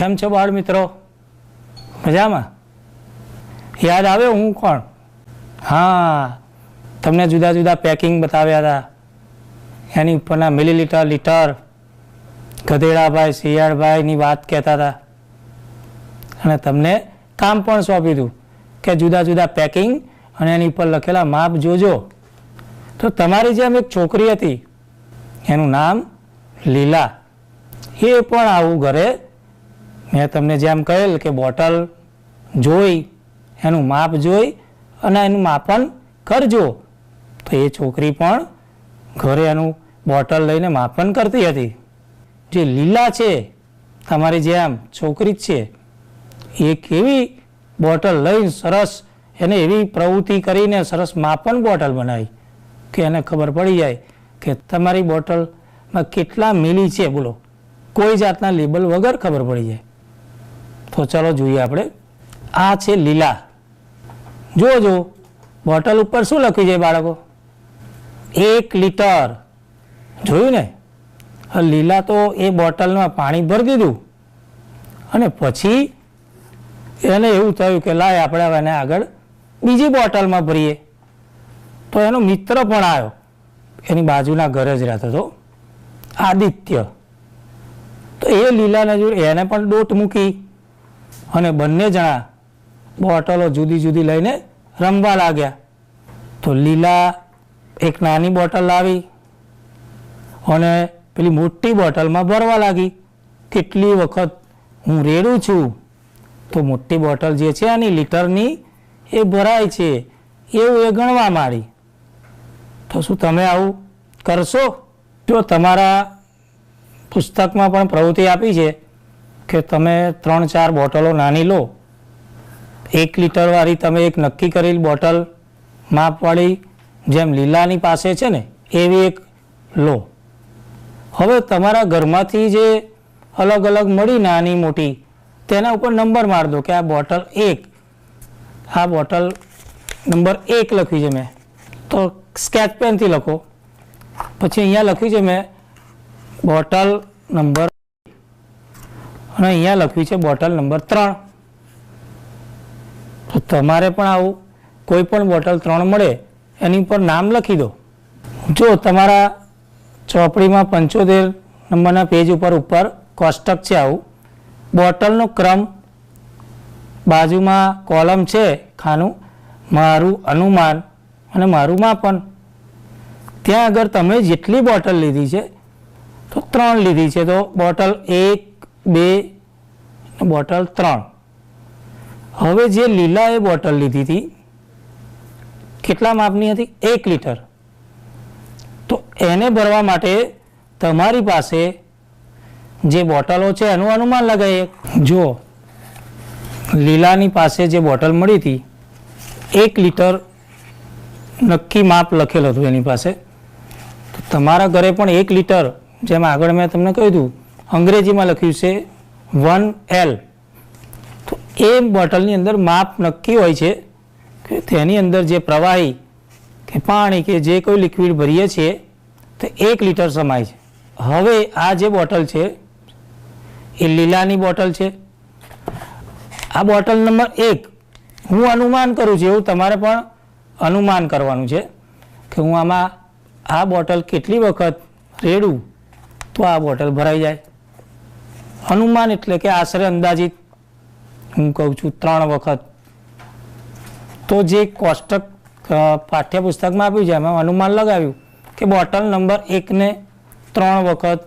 કેમ છો બાળ મિત્રો? મજામાં? યાદ આવે હું કોણ? હા, તમને જુદા જુદા પેકિંગ બતાવ્યા હતા, એની ઉપરના મિલીલીટર, લીટર, ગધેડાભાઈ, શિયાળભાઈની વાત કહેતા હતા અને તમને કામ પણ સોંપ્યું હતું કે જુદા જુદા પેકિંગ અને એની ઉપર લખેલા માપ જોજો. તો તમારી જેમ એક છોકરી હતી, એનું નામ લીલા. એ પણ આવું ઘરે મેં તમને જેમ કહેલ કે બોટલ જોઈ, એનું માપ જોઈ અને એનું માપન કરજો. તો એ છોકરી પણ ઘરે એનું બોટલ લઈને માપન કરતી હતી. જે લીલા છે, તમારી જેમ છોકરી જ છે, એ કેવી બોટલ લઈને સરસ એને એવી પ્રવૃત્તિ કરીને સરસ માપન બોટલ બનાવી કે એને ખબર પડી જાય કે તમારી બોટલમાં કેટલા મિલી છે. બોલો, કોઈ જાતના લેબલ વગર ખબર પડી જાય. તો ચાલો જોઈએ આપણે. આ છે લીલા. જોજો બોટલ ઉપર શું લખ્યું છે બાળકો? 1 લીટર. જોયું ને? લીલા તો એ બોટલમાં પાણી ભરી દીધું અને પછી એને એવું થયું કે લાય આપણે હવે એને આગળ બીજી બોટલમાં ભરીએ. તો એનો મિત્ર પણ આવ્યો, એની બાજુના ઘરે જ રહેતો હતો, આદિત્ય. તો એ લીલાને જોડે એને પણ દોટ મૂકી અને બંને જણા બોટલો જુદી જુદી લઈને રમવા લાગ્યા. તો લીલા એક નાની બોટલ લાવી અને પેલી મોટી બોટલમાં ભરવા લાગી. કેટલી વખત હું રેડું છું તો મોટી બોટલ જે છે આની લીટરની એ ભરાય છે એવું એ ગણવા માંડી. તો શું તમે આવું કરશો? જો તમારા પુસ્તકમાં પણ પ્રવૃત્તિ આપી છે કે તમે 3-4 બોટલો નાની લો, 1 લીટરવાળી તમે એક નક્કી કરેલી બોટલ માપવાળી જેમ લીલાની પાસે છે ને એવી એક લો. હવે તમારા ઘરમાંથી જે અલગ અલગ મળી નાની મોટી, તેના ઉપર નંબર માર દો કે આ બોટલ 1, આ બોટલ નંબર 1 લખ્યું છે મેં, તો સ્કેચ પેનથી લખો. પછી અહીંયા લખ્યું છે મેં બોટલ નંબર અને અહીંયા લખ્યું છે બોટલ નંબર 3. તો તમારે પણ આવું કોઈ પણ બોટલ 3 મળે એની પર નામ લખી દો. જો તમારા ચોપડીમાં 75 નંબરના પેજ ઉપર કોષ્ટક છે, આવું બોટલનો ક્રમ, બાજુમાં કોલમ છે ખાનું, મારું અનુમાન અને મારું માપન. ત્યાં આગળ તમે જેટલી બોટલ લીધી છે તો 3 લીધી છે, તો બોટલ 1, 2 બોટલ 3. હવે જે લીલા એ બોટલ લીધી હતી કેટલા માપની હતી? 1 લીટર. તો એને ભરવા માટે તમારી પાસે જે બોટલો છે એનું અનુમાન લગાવીએ. જો લીલાની પાસે જે બોટલ મળી હતી 1 લીટર નક્કી માપ લખેલું હતું એની પાસે. તો તમારા ઘરે પણ 1 લીટર, જેમ આગળ મેં તમને કહ્યું હતું અંગ્રેજીમાં લખ્યું છે 1L. તો એ બોટલની અંદર માપ નક્કી હોય છે કે તેની અંદર જે પ્રવાહી કે પાણી કે જે કોઈ લિક્વિડ ભરીએ છીએ તે 1 લીટર સમાય છે. હવે આ જે બોટલ છે એ લીલાની બોટલ છે. આ બોટલ નંબર 1 હું અનુમાન કરું છું, એવું તમારે પણ અનુમાન કરવાનું છે કે હું આમાં આ બોટલ કેટલી વખત રેડું તો આ બોટલ ભરાઈ જાય. અનુમાન એટલે કે આશરે અંદાજિત હું કહું છું 3 વખત. તો જે કોષ્ટક પાઠ્યપુસ્તકમાં આપ્યું છે એમાં અનુમાન લગાવ્યું કે બોટલ નંબર 1ને 3 વખત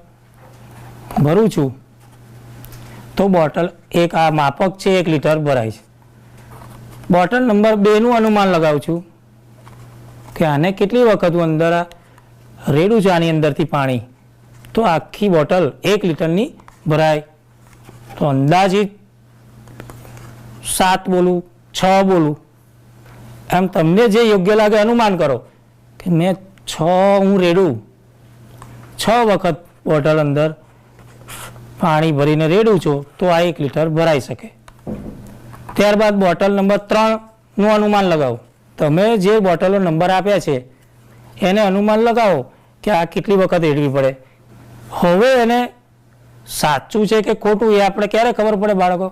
ભરું છું તો બોટલ 1 આ માપક છે 1 લીટર ભરાય છે. બોટલ નંબર 2નું અનુમાન લગાવું છું કે આને કેટલી વખત હું અંદર રેડું છું આની અંદરથી પાણી તો આખી બોટલ 1 લીટરની ભરાય. તો અંદાજિત 7 બોલું, 6 બોલું, એમ તમને જે યોગ્ય લાગે અનુમાન કરો કે મેં 6 હું રેડું, 6 વખત બોટલ અંદર પાણી ભરીને રેડું છું તો આ 1 લીટર ભરાઈ શકે. ત્યારબાદ બોટલ નંબર 3નું અનુમાન લગાવો. તમે જે બોટલો નંબર આપ્યા છે એને અનુમાન લગાવો કે આ કેટલી વખત રેડવી પડે. હવે એને સાચું છે કે ખોટું એ આપણે ક્યારે ખબર પડે બાળકો?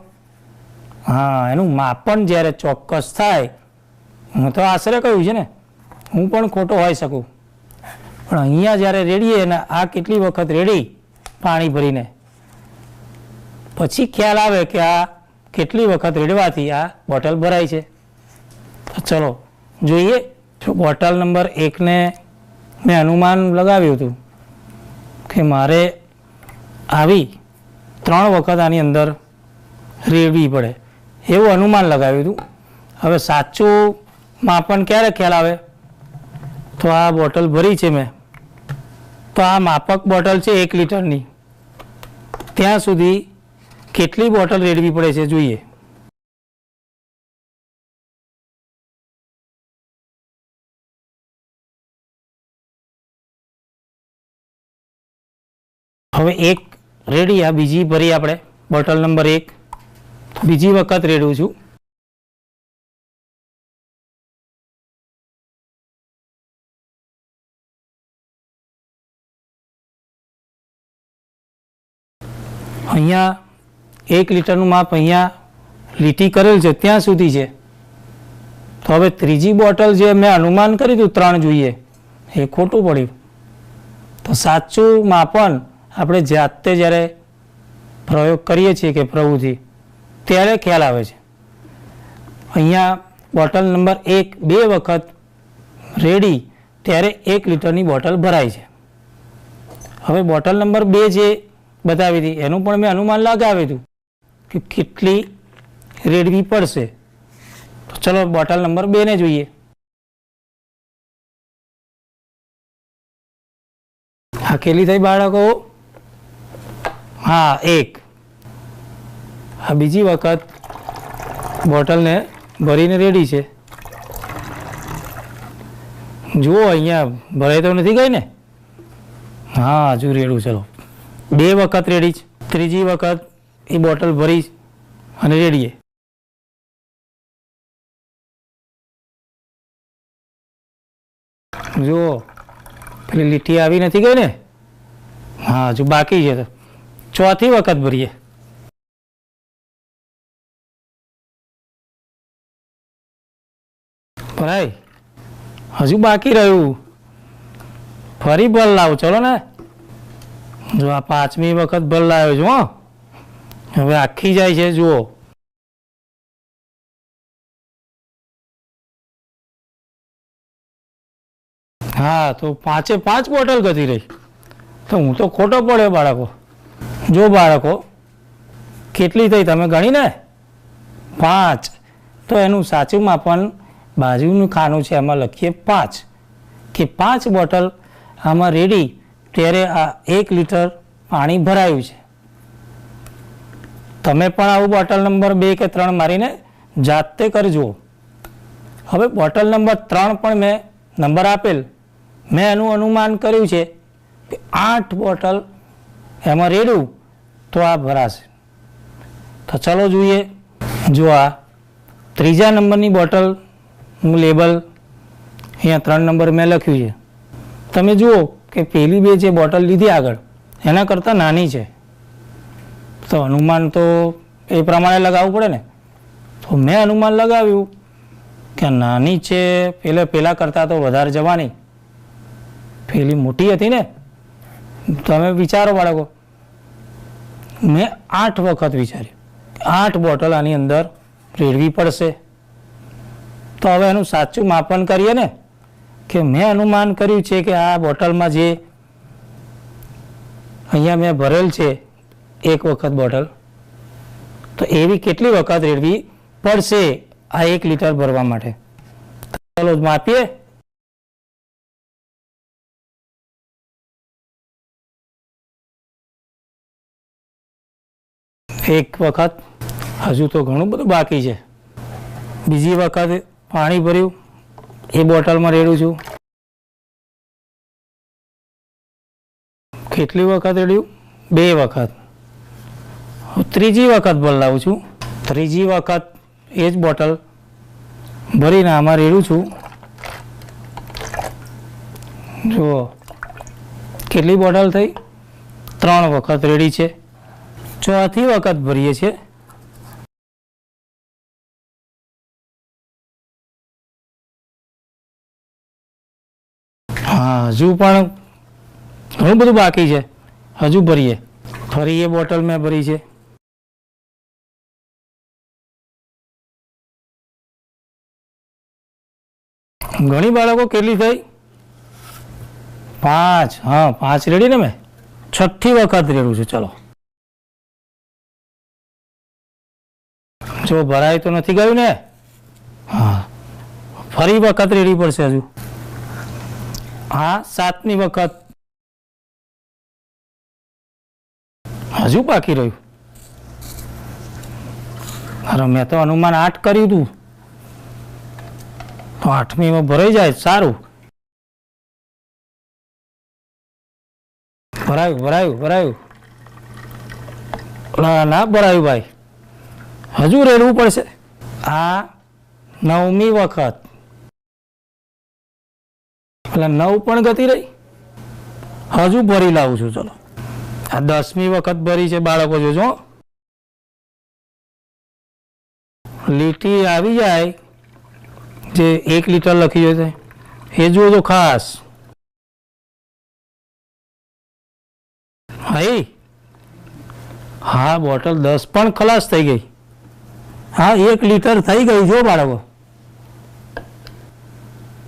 હા, એનું માપન જ્યારે ચોક્કસ થાય. હું તો આશરે કહ્યું છે ને, હું પણ ખોટો હોઈ શકું, પણ અહીંયા જ્યારે રેડીએ ને આ કેટલી વખત રેડી પાણી ભરીને, પછી ખ્યાલ આવે કે આ કેટલી વખત રેડવાથી આ બોટલ ભરાય છે. તો ચલો જોઈએ. બોટલ નંબર 1ને મેં અનુમાન લગાવ્યું હતું કે મારે આવી 3 વખત આની અંદર રેડવી પડે એવું અનુમાન લગાવ્યું હતું. હવે સાચું માપન ક્યારે ખ્યાલ આવે? તો આ બોટલ ભરી છે મેં, તો આ માપક બોટલ છે 1 લીટરની, ત્યાં સુધી કેટલી બોટલ રેડવી પડે છે જોઈએ. હવે 1 રેડી, આ બીજી ભરી આપણે બોટલ નંબર 1, બીજી વખત રેડું છું. અહીંયા 1 લીટરનું માપ અહીંયા લીટી કરેલ છે ત્યાં સુધી છે. તો હવે ત્રીજી બોટલ જે મેં અનુમાન કર્યું હતું 3 જોઈએ, એ ખોટું પડ્યું. તો સાચું માપન આપણે જાતે જ્યારે પ્રયોગ કરીએ છીએ કે પ્રવૃત્તિ, ત્યારે ખ્યાલ આવે છે. અહીંયા બોટલ નંબર 1 2 વખત રેડી ત્યારે 1 લીટરની બોટલ ભરાય છે. હવે બોટલ નંબર 2 જે બતાવી હતી એનું પણ મેં અનુમાન લગાવ્યું હતું કે કેટલી રેડવી પડશે. તો ચલો બોટલ નંબર 2 ને જોઈએ. આ કેટલી થઈ બાળકો? હા, 1. આ બીજી વખત બોટલને ભરીને રેડી છે. જુઓ અહીંયા ભરાઈ તો નથી ગઈ ને? હા, હજુ રેડું. ચલો 2 વખત રેડી છે, ત્રીજી વખત એ બોટલ ભરી અને રેડીએ. જુઓ પેલી લીટી આવી નથી ગઈ ને? હા, હજુ બાકી છે. તો ચોથી વખત ભરીએ. ભરાય? હજુ બાકી રહ્યું. ફરી ભર લાવું. ચલો ને, જો આ 5મી વખત ભર લાવ્યો છું. હવે આખી જાય છે. જુઓ હા, તો 5 બોટલ ગતી રહી. તો હું તો ખોટો પડ્યો બાળકો. જો બાળકો કેટલી થઈ તમે ગણી ને? 5. તો એનું સાચું માપન બાજુનું ખાનું છે એમાં લખીએ 5, કે 5 બોટલ આમાં રેડી ત્યારે આ 1 લીટર પાણી ભરાયું છે. તમે પણ આવું બોટલ નંબર 2 કે 3 મારીને જાતે કરજો. હવે બોટલ નંબર 3 પણ મેં નંબર આપેલ, મેં એનું અનુમાન કર્યું છે કે 8 બોટલ એમાં રેડું તો આ ભરાશે. તો ચલો જોઈએ. જો આ ત્રીજા નંબરની બોટલનું લેબલ અહીંયા 3 નંબર મેં લખ્યું છે. તમે જુઓ કે પેલી 2 જે બોટલ લીધી આગળ એના કરતાં નાની છે. તો અનુમાન તો એ પ્રમાણે લગાવવું પડે ને. તો મેં અનુમાન લગાવ્યું કે નાની છે, પેલા કરતાં તો વધારે જવાની. પેલી મોટી હતી ને. તમે વિચારો બાળકો, મેં 8 વખત વિચાર્યું 8 બોટલ આની અંદર રેડવી પડશે. તો હવે એનું સાચું માપન કરીએ ને, કે મેં અનુમાન કર્યું છે કે આ બોટલમાં જે અહીંયા મેં ભરેલ છે 1 વખત બોટલ, તો એવી કેટલી વખત રેડવી પડશે આ 1 લીટર ભરવા માટે. ચાલો માપીએ. એક વખત, હજુ તો ઘણું બધું બાકી છે. બીજી વખત પાણી ભર્યું, એ બોટલમાં રેડું છું. કેટલી વખત રેડ્યું? 2 વખત. ત્રીજી વખત બદલાવું છું. ત્રીજી વખત એ જ બોટલ ભરીને આમાં રેડું છું. જુઓ કેટલી બોટલ થઈ? 3 વખત રેડી છે. ચોથી વખત ભરીએ છીએ. હા, હજુ પણ ઘણું બધું બાકી છે, હજુ ભરીએ. ફરી એ બોટલ મેં ભરી છે. ઘણી બાળકો કેટલી થઈ? 5. હા, 5 રેડી ને? મેં 6ઠ્ઠી વખત રેડું છું. ચલો, જો ભરાય તો નથી ગયું ને? હા, ફરી વખત રેડી પડશે હજુ. હા, 7મી વખત. હજુ બાકી રહ્યું. અરે મેં તો અનુમાન 8 કર્યું હતું, તો 8મીમાં ભરાઈ જાય. સારું, ભરાયું ભરાયું ભરાયું. ના ભરાયું ભાઈ, હજુ રેડવું પડશે. આ 9મી વખત. એટલે 9 પણ ગતિ રહી. હજુ ભરી લાવું છું. ચલો, આ 10મી વખત ભરી છે બાળકો. જોજો, લીટી આવી જાય જે 1 લીટર લખી હોય એ જોજો ખાસ. હા, બોટલ 10 પણ ખલાસ થઈ ગઈ. હા, 1 લીટર થઈ ગઈ. જો બાળકો,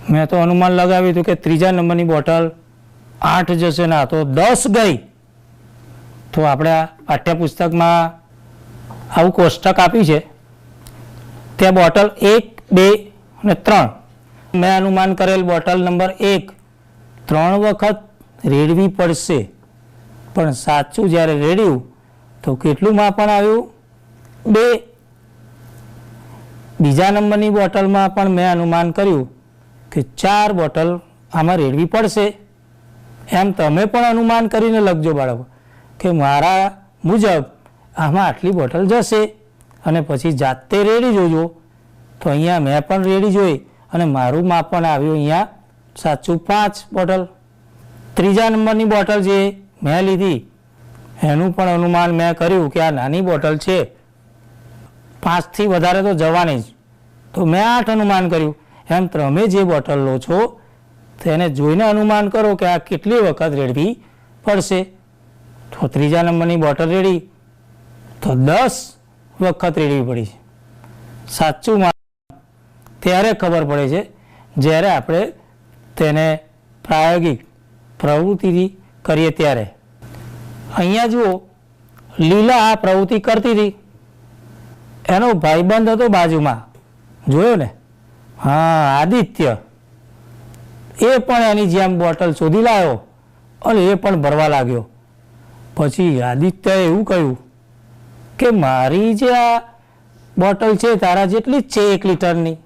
મેં તો અનુમાન લગાવ્યું હતું કે ત્રીજા નંબરની બોટલ 8 જશે, ના તો 10 ગઈ. તો આપણે આ પાઠ્યપુસ્તકમાં આવું કોષ્ટક આપ્યું છે, ત્યાં બોટલ 1, 2 અને 3. મેં અનુમાન કરેલ બોટલ નંબર 1 3 વખત રેડવી પડશે. પણ સાચું જ્યારે રેડ્યું તો કેટલું માપન આવ્યું? 2. બીજા નંબરની બોટલમાં પણ મેં અનુમાન કર્યું કે 4 બોટલ આમાં રેડવી પડશે. એમ તમે પણ અનુમાન કરીને લખજો બાળકો કે મારા મુજબ આમાં આટલી બોટલ જશે, અને પછી જાતે રેડી જોજો. તો અહીંયા મેં પણ રેડી જોઈ અને મારું માપન આવ્યું અહીંયા સાચું 5 બોટલ. ત્રીજા નંબરની બોટલ જે મેં લીધી એનું પણ અનુમાન મેં કર્યું કે આ નાની બોટલ છે, 5થી વધારે તો જવાની જ, તો મેં 8 અનુમાન કર્યું. એમ તમે જે બોટલ લો છો તેને જોઈને અનુમાન કરો કે આ કેટલી વખત રેડવી પડશે. તો ત્રીજા નંબરની બોટલ રેડી તો 10 વખત રેડવી પડી છે. સાચું ત્યારે ખબર પડે છે જ્યારે આપણે તેને પ્રાયોગિક પ્રવૃત્તિ કરીએ ત્યારે. અહીંયા જુઓ, લીલા આ પ્રવૃત્તિ કરતી હતી, એનો ભાઈબંધ હતો બાજુમાં, જોયો ને? હા, આદિત્ય. એ પણ એની જેમ બોટલ શોધી લાવ્યો અને એ પણ ભરવા લાગ્યો. પછી આદિત્યએ એવું કહ્યું કે મારી જે આ બોટલ છે તારા જેટલી જ છે 1 લીટરની,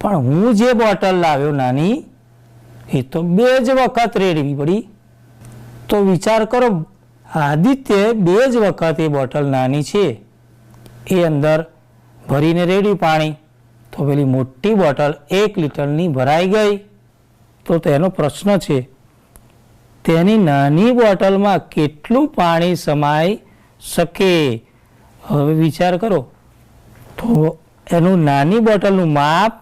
પણ હું જે બોટલ લાવ્યો નાની એ તો 2 જ વખત રેડવી પડી. તો વિચાર કરો, આદિત્યએ 2 જ વખત એ બોટલ નાની છે એ અંદર ભરીને રેડ્યું પાણી, તો પેલી મોટી બોટલ 1 લીટરની ભરાઈ ગઈ. તો તેનો પ્રશ્ન છે, તેની નાની બોટલમાં કેટલું પાણી સમાઈ શકે? હવે વિચાર કરો. તો એનું નાની બોટલનું માપ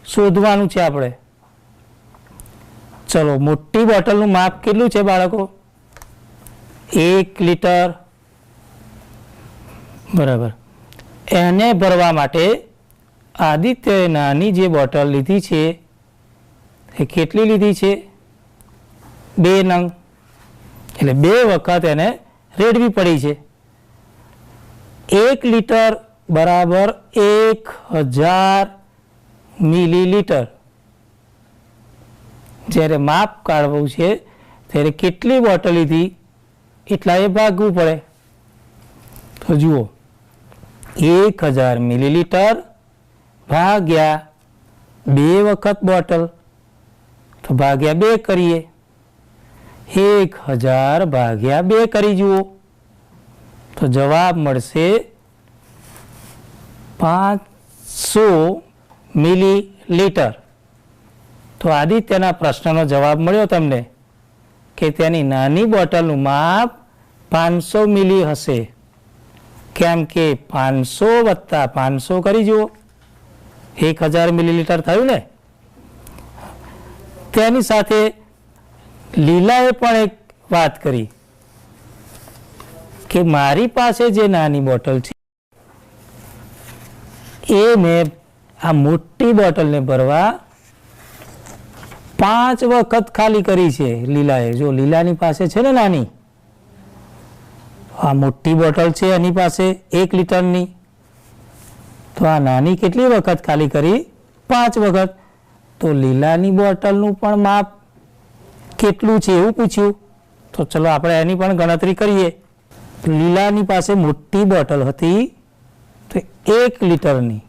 શોધવાનું છે આપણે. ચલો, મોટી બોટલનું માપ કેટલું છે બાળકો? 1 લીટર. બરાબર. એને ભરવા માટે આદિત્યએ નાની જે બોટલ લીધી છે એ કેટલી લીધી છે? 2 નંગ. એટલે 2 વખત એને રેડવી પડી છે. 1 લીટર બરાબર 1000 મિલીલીટર. જ્યારે માપ કાઢવું છે ત્યારે કેટલી બોટલ લીધી એટલા એ ભાગવું પડે. તો જુઓ, 1000 મિલીલીટર ભાગ્યા 2 વખત બોટલ, તો ભાગ્યા 2 કરીએ. 1000 ભાગ્યા 2 કરી જુઓ તો જવાબ મળશે 500 મિલીલીટર. તો આદિત્યના પ્રશ્નનો જવાબ મળ્યો તમને કે તેની નાની બોટલનું માપ 500 મિલી હશે, કેમ કે 500 વત્તા 500 કરી જુઓ, 1000 મિલીલીટર થયું ને. તેની સાથે લીલાએ પણ એક વાત કરી કે મારી પાસે જે નાની બોટલ છે એ મેં આ મોટી બોટલને ભરવા 5 વખત ખાલી કરી છે લીલાએ. જો લીલાની પાસે છે ને નાની, આ મોટી બોટલ છે એની પાસે 1 લીટરની, તો આ નાની કેટલી વખત ખાલી કરી? 5 વખત. તો લીલાની બોટલનું પણ માપ કેટલું છે એવું પૂછ્યું. તો ચલો આપણે એની પણ ગણતરી કરીએ. લીલાની પાસે મોટી બોટલ હતી તો 1 લીટરની,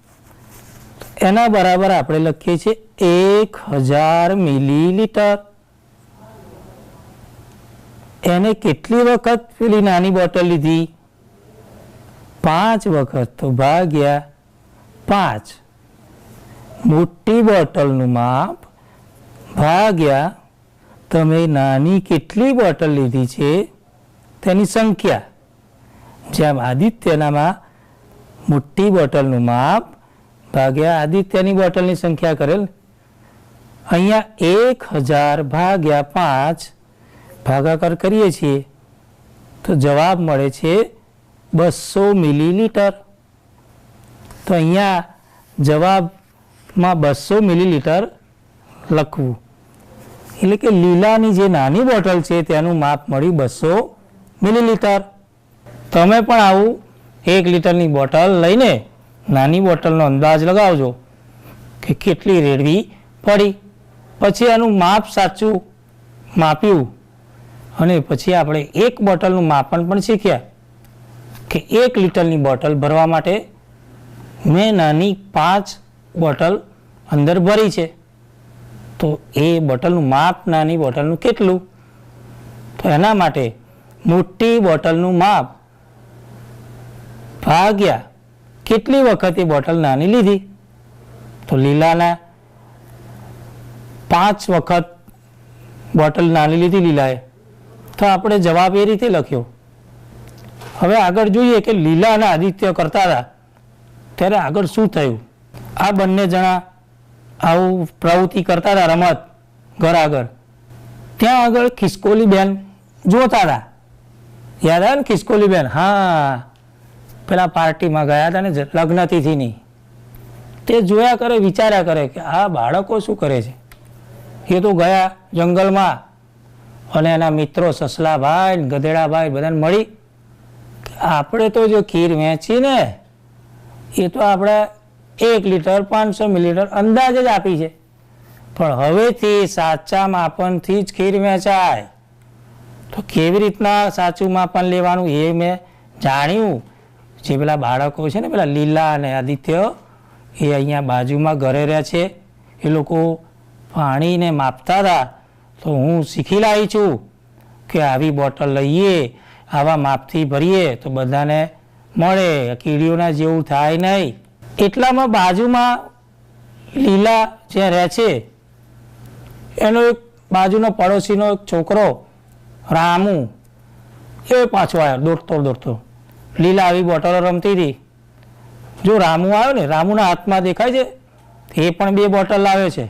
એના બરાબર આપણે લખીએ છીએ 1000 મિલીલીટર. એને કેટલી વખત પેલી નાની બોટલ લીધી? 5 વખત. તો ભાગ્યા 5. મોટી બોટલનું માપ ભાગ્યા તમે નાની કેટલી બોટલ લીધી છે તેની સંખ્યા. જેમ આદિત્યનામાં મોટી બોટલનું માપ ભાગ્યા આદિત્યની બોટલની સંખ્યા કરેલ, અહીંયા 1000 ભાગ્યા 5 ભાગાકાર કરીએ છીએ તો જવાબ મળે છે 200 મિલીલીટર. તો અહીંયા જવાબમાં 200 મિલીલીટર લખવું. એટલે કે લીલાની જે નાની બોટલ છે તેનું માપ મળ્યું 200 મિલીલીટર. તમે પણ આવું 1 લીટરની બોટલ લઈને નાની બોટલનો અંદાજ લગાવજો કે કેટલી રેડવી પડી. પછી એનું માપ સાચું માપ્યું અને પછી આપણે 1 બોટલનું માપન પણ શીખ્યા કે 1 લીટરની બોટલ ભરવા માટે મેં નાની 5 બોટલ અંદર ભરી છે. તો એ બોટલનું માપ નાની બોટલનું કેટલું? તો એના માટે મોટી બોટલનું માપ ભાગ્યા કેટલી વખત એ બોટલ નાની લીધી. તો લીલાના 5 વખત બોટલ નાની લીધી લીલાએ, તો આપણે જવાબ એ રીતે લખ્યો. હવે આગળ જોઈએ કે લીલા અને આદિત્ય કરતા હતા ત્યારે આગળ શું થયું. આ બંને જણા આવું પ્રવૃત્તિ કરતા હતા રમત ઘર આગળ. ત્યાં આગળ ખિસકોલી બેન જોતા હતા. યાદ આવે ને ખિસકોલી બેન? હા, પેલા પાર્ટીમાં ગયા હતા ને લગ્ન તિથિની, તે જોયા કરે, વિચાર્યા કરે કે આ બાળકો શું કરે છે. એ તો ગયા જંગલમાં અને એના મિત્રો સસલાભાઈ ગધેડાભાઈ બધાને મળી આપણે તો જો ખીર વેચી ને એ તો આપણે 1 લીટર 500 મિલીલીટર અંદાજ જ આપી છે, પણ હવેથી સાચા માપનથી જ ખીર વેચાય. તો કેવી રીતના સાચું માપન લેવાનું એ મેં જાણ્યું. જે પેલા બાળકો છે ને પેલા લીલા અને આદિત્ય, એ અહીંયા બાજુમાં ઘરે રહે છે, એ લોકો પાણીને માપતા હતા. તો હું શીખી લાવી છું કે આવી બોટલ લઈએ, આવા માપથી ભરીએ તો બધાને મળે, કીડીઓના જેવું થાય નહીં. એટલામાં બાજુમાં લીલા જે રહે છે એનો એક બાજુનો પડોશીનો એક છોકરો રામુ, એ પાછો આવ્યો દોડતો. લીલા આવી બોટલો રમતી હતી. જો રામુ આવ્યો ને, રામુના હાથમાં દેખાય છે એ પણ 2 બોટલ લાવ્યો છે,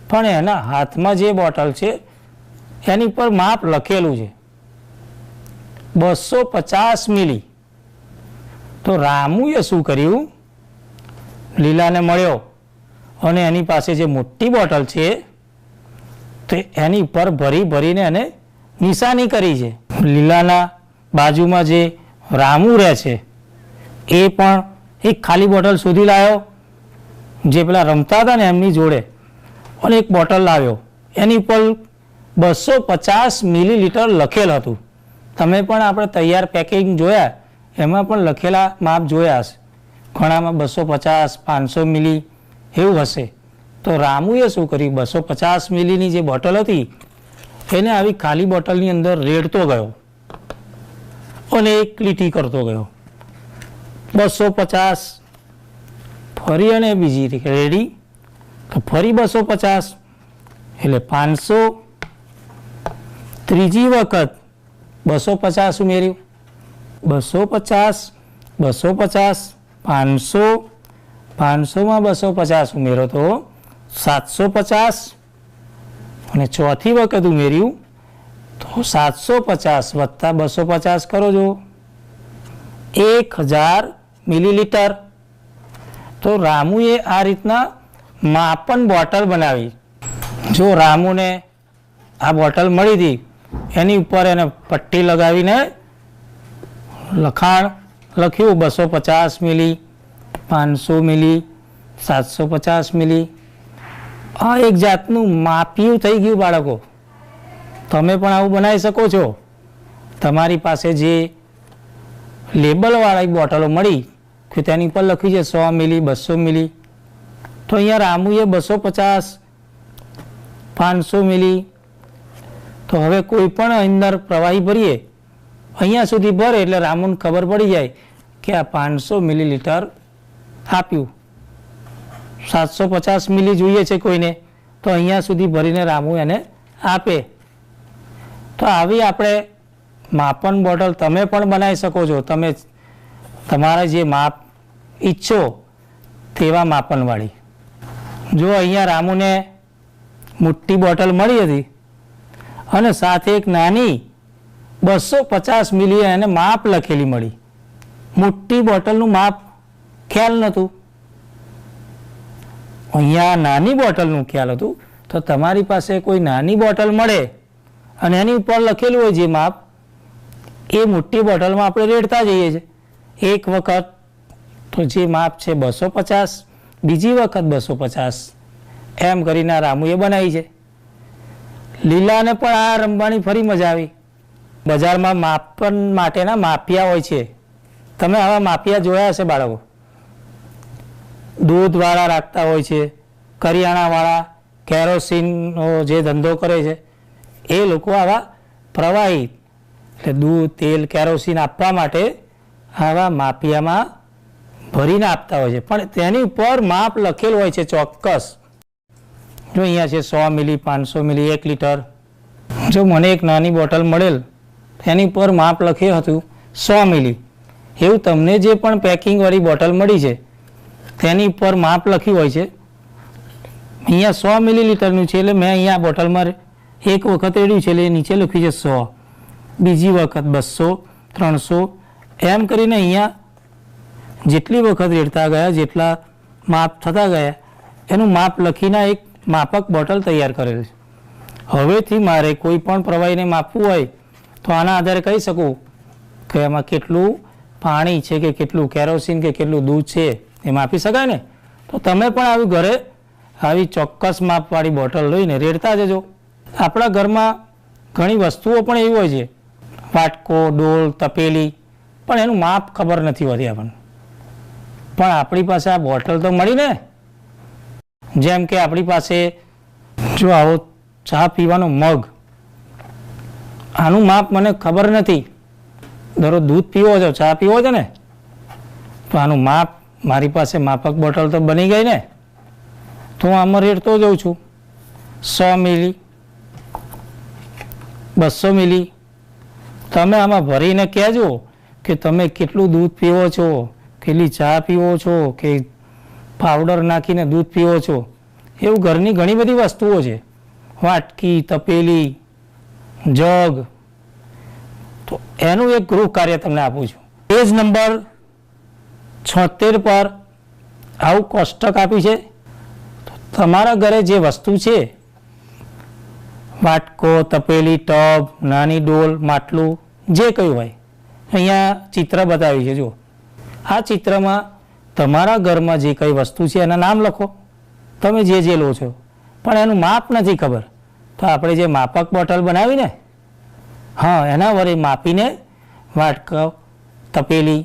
પણ એના હાથમાં જે બોટલ છે એની પર માપ લખેલું છે 250 મિલી. તો રામુએ શું કર્યું, લીલાને મળ્યો અને એની પાસે જે મોટી બોટલ છે તો એની પર ભરીને એને નિશાની કરી છે. લીલાના બાજુમાં જે રામુ રહે છે એ પણ એક ખાલી બોટલ શોધી લાવ્યો, જે પેલા રમતા હતા ને એમની જોડે, અને એક બોટલ લાવ્યો, એની પર 250 મિલીલીટર લખેલ હતું. તમે પણ આપણે તૈયાર પેકિંગ જોયા એમાં પણ લખેલા માપ જોયા હશે, ઘણામાં 250 500 મિલી એવું હશે. તો રામુએ શું કર્યું, 250 મિલીની જે બોટલ હતી એને આવી ખાલી બોટલની અંદર રેડતો ગયો અને એક લીટી કરતો ગયો. 250 ફરી અને બીજી રેડી, તો ફરી 250 એટલે 500, ત્રીજી વખત 250 ઉમેર્યું, 250, 250, 500, 500માં 250 ઉમેરો તો 750 અને ચોથી વખત ઉમેર્યું તો 750 વત્તા 250 કરો જો 1000 મિલીલીટર. તો રામુએ આ રીતના માપન બોટલ બનાવી. જો રામુને આ બોટલ મળી હતી એની ઉપર એને પટ્ટી લગાવીને લખાણ લખ્યું 250 મિલી, 500 મિલી, 750 મિલી. આ એક જાતનું માપ્યું થઈ ગયું બાળકો. તમે પણ આવું બનાવી શકો છો. તમારી પાસે જે લેબલવાળી બોટલો મળી કે તેની પર લખ્યું છે 100 મિલી, 200 મિલી, તો અહીંયા રામુએ 250, 500 મિલી. તો હવે કોઈ પણ અંદર પ્રવાહી ભરીએ અહીંયા સુધી ભરે એટલે રામુને ખબર પડી જાય કે આ 500 મિલીલીટર આપ્યું. 750 મિલી જોઈએ છે કોઈને તો અહીંયા સુધી ભરીને રામુ એને આપે. તો આવી આપણે માપન બોટલ તમે પણ બનાવી શકો છો. તમે તમારા જે માપ ઈચ્છો તેવા માપનવાળી. જો અહીંયા રામુને મોટી બોટલ મળી હતી અને સાથે એક નાની 250 મિલી એને માપ લખેલી મળી. મોટી બોટલનું માપ ખ્યાલ નહોતું, અહીંયા નાની બોટલનું ખ્યાલ હતું. તો તમારી પાસે કોઈ નાની બોટલ મળે અને એની ઉપર લખેલું હોય જે માપ, એ મોટી બોટલમાં આપણે રેડતા જઈએ છીએ. એક વખત તો જે માપ છે 250, બીજી વખત 250, એમ કરીને રામુએ બનાવી છે. લીલાને પણ આ રમવાની ફરી મજા આવી. બજારમાં માપન માટેના માપિયા હોય છે. તમે આવા માપિયા જોયા હશે બાળકો. દૂધવાળા રાખતા હોય છે, કરિયાણાવાળા, કેરોસીનનો જે ધંધો કરે છે એ લોકો આવા પ્રવાહી એટલે દૂધ, તેલ, કેરોસીન આપવા માટે આવા માપિયામાં ભરીને આપતા હોય છે. પણ તેની ઉપર માપ લખેલું હોય છે ચોક્કસ. જો અહીંયા છે 100 મિલી, 500 મિલી, 1 લીટર. જો મને એક નાની બોટલ મળેલ એની પર માપ લખ્યું હતું 100 મિલી. એવું તમને જે પણ પેકિંગવાળી બોટલ મળી છે તેની ઉપર માપ લખ્યું હોય છે. અહીંયા 100 મિલીલીટરનું છે એટલે મેં અહીંયા બોટલમાં એક વખત રેડ્યું છે એટલે નીચે લખ્યું છે 100, બીજી વખત 200, 300 એમ કરીને અહીંયા જેટલી વખત રેડતા ગયા, જેટલા માપ થતા ગયા એનું માપ લખીને એક માપક બોટલ તૈયાર કરેલ છે. હવેથી મારે કોઈ પણ પ્રવાહીને માપવું હોય તો આના આધારે કહી શકું કે એમાં કેટલું પાણી છે કે કેટલું કેરોસીન કે કેટલું દૂધ છે એ માપી શકાય ને. તો તમે પણ આવી ઘરે આવી ચોક્કસ માપવાળી બોટલ લઈને રેડતા જજો. આપણા ઘરમાં ઘણી વસ્તુઓ પણ એવી હોય છે, વાટકો, ડોલ, તપેલી, પણ એનું માપ ખબર નથી હોતી આપણને. પણ આપણી પાસે આ બોટલ તો મળી ને. જેમ કે આપણી પાસે જો આવો ચા પીવાનો મગ, આનું માપ મને ખબર નથી. દરરોજ દૂધ પીવો છો, ચા પીવો છો ને, તો આનું માપ મારી પાસે માપક બોટલ તો બની ગઈ ને. તો હું આમાં રેડતો જાઉં છું 100 મિલી, 200 મિલી. તમે આમાં ભરીને કહેજો કે તમે કેટલું દૂધ પીવો છો, કેટલી ચા પીવો છો, કે પાવડર નાખીને દૂધ પીવો છો. એવું ઘરની ઘણી બધી વસ્તુઓ છે, વાટકી, તપેલી, જગ. તો એનું એક ગૃહ કાર્ય તમને આપું છું. પેજ નંબર 76 પર આવું કોષ્ટક આપ્યું છે. તમારા ઘરે જે વસ્તુ છે, વાટકો, તપેલી, ટબ, નાની ડોલ, માટલું, જે કયું હોય, અહીંયા ચિત્ર બતાવ્યું છે. જો આ ચિત્રમાં તમારા ઘરમાં જે કઈ વસ્તુ છે એના નામ લખો. તમે જે લો છો પણ એનું માપ નથી ખબર, તો આપણે જે માપક બોટલ બનાવી ને, હા, એના વડે માપીને વાટકો, તપેલી,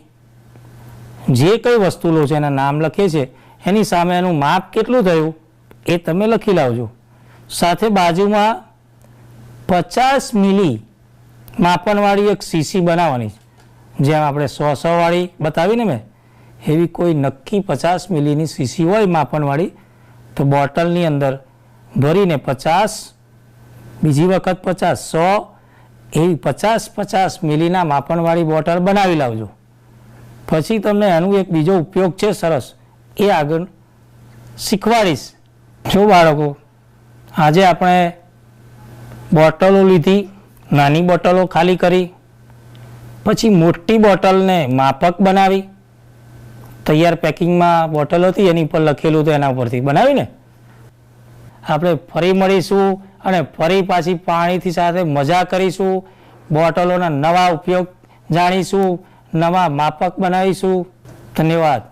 જે કઈ વસ્તુ લો છો એના નામ લખે છે, એની સામે એનું માપ કેટલું થયું એ તમે લખી લાવજો. સાથે બાજુમાં 50 મિલી માપનવાળી એક સીસી બનાવવાની છે. જેમ આપણે 100 વાળી બતાવીને મેં, એવી કોઈ નક્કી 50 મિલીની સીસી હોય માપનવાળી, તો બોટલની અંદર ભરીને 50, બીજી વખત 50, 100 એવી 50-50 મિલીના માપણવાળી બોટલ બનાવી લાવજો. પછી તમને એનું એક બીજો ઉપયોગ છે સરસ, એ આગળ શીખવાડીશ. જો બાળકો, આજે આપણે બોટલો લીધી, નાની બોટલો ખાલી કરી, પછી મોટી બોટલને માપક બનાવી. તૈયાર પેકિંગમાં બોટલ હતી, એની પર લખેલું હતું, એના ઉપરથી બનાવીને આપણે ફરી મળીશું અને ફરી પાછી પાણીથી સાથે મજા કરીશું. બોટલોના નવા ઉપયોગ જાણીશું, નવા માપક બનાવીશું. ધન્યવાદ.